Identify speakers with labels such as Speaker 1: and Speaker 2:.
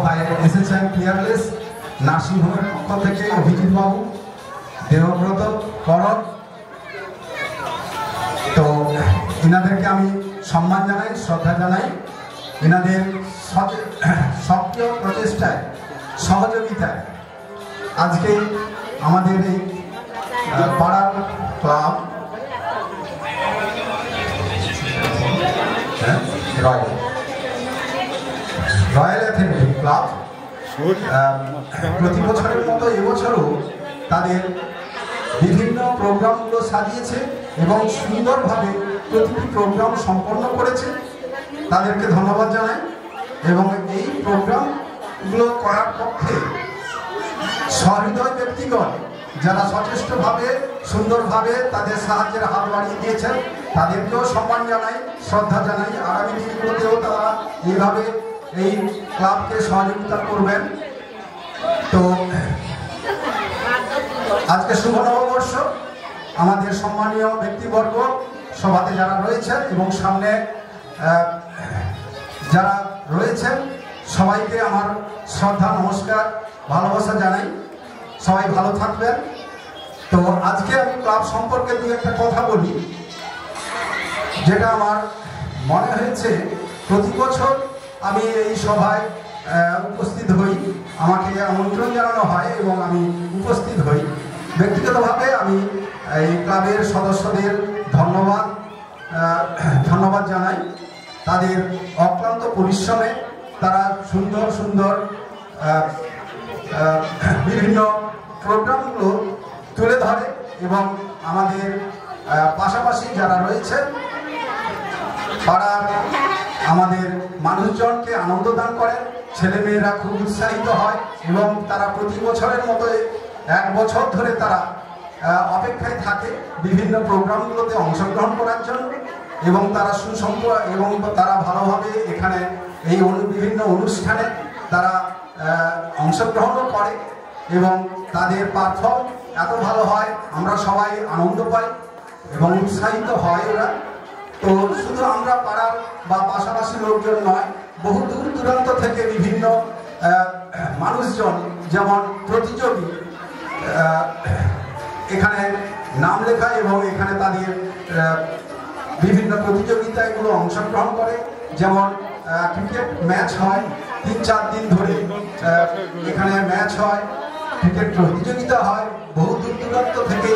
Speaker 1: সভায় এসেছেন পিয়ারলেস নার্সিংহোমের পক্ষ থেকে অভিজিৎ বাবু, দেবব্রত করণ। তো এনাদেরকে আমি সম্মান জানাই, শ্রদ্ধা জানাই। এনাদের সক্রিয় প্রচেষ্টায়, সহযোগিতায় আজকে আমাদের এই পাড়ার ক্লাব রয়্যাল অ্যাথলেটিক ক্লাব প্রতি বছরের মতো এবছরও তাদের বিভিন্ন প্রোগ্রামগুলো সাজিয়েছে এবং সুন্দরভাবে প্রতিটি প্রোগ্রাম সম্পন্ন করেছে। তাদেরকে ধন্যবাদ জানাই। এবং এই প্রোগ্রামগুলো করার পক্ষে সহৃদয় ব্যক্তিগণ যারা সচেষ্টভাবে সুন্দরভাবে তাদের সাহায্যের হাত বাড়িয়ে দিয়েছেন, তাদেরকেও সম্মান জানাই, শ্রদ্ধা জানাই। আগামী দিনগুলোতেও তারা এইভাবে এই ক্লাবকে সহযোগিতা করবেন। তো আজকে শুভ নববর্ষ, আমাদের সম্মানীয় ব্যক্তিবর্গ সভাতে যারা রয়েছেন এবং সামনে যারা রয়েছেন সবাইকে আমার শ্রদ্ধা, নমস্কার, ভালোবাসা জানাই। সবাই ভালো থাকবেন। তো আজকে আমি ক্লাব সম্পর্কে দু একটা কথা বলি, যেটা আমার মনে হয়েছে। প্রতি বছর আমি এই সভায় উপস্থিত হই, আমাকে আমন্ত্রণ জানানো হয় এবং আমি উপস্থিত হই। ব্যক্তিগতভাবে আমি এই ক্লাবের সদস্যদের ধন্যবাদ জানাই। তাদের অক্লান্ত পরিশ্রমে তারা সুন্দর সুন্দর বিভিন্ন প্রোগ্রামগুলো তুলে ধরে এবং আমাদের পাশাপাশি যারা রয়েছে পাড়ার আমাদের মানুষজনকে আনন্দ দান করেন। ছেলেমেয়েরা খুব উৎসাহিত হয় এবং তারা প্রতি বছরের মতো এক বছর ধরে তারা অপেক্ষায় থাকে বিভিন্ন প্রোগ্রামগুলোতে অংশগ্রহণ করার জন্য এবং তারা এবং তারা ভালোভাবে এখানে এই বিভিন্ন অনুষ্ঠানে তারা অংশগ্রহণও করে এবং তাদের পারফর্ম এত ভালো হয়, আমরা সবাই আনন্দ পাই এবং উৎসাহিত হয় ওরা। তো শুধু আমরা পাড়ার বা পাশাপাশি লোকজন নয়, বহু দূর দূরান্ত থেকে বিভিন্ন মানুষজন, যেমন প্রতিযোগী এখানে নাম লেখা এবং এখানে তাদের বিভিন্ন প্রতিযোগিতায় এগুলো অংশগ্রহণ করে। যেমন ক্রিকেট ম্যাচ হয় ৩-৪ দিন ধরে, এখানে ম্যাচ হয়, ক্রিকেট প্রতিযোগিতা হয়, বহু দূর দূরান্ত থেকে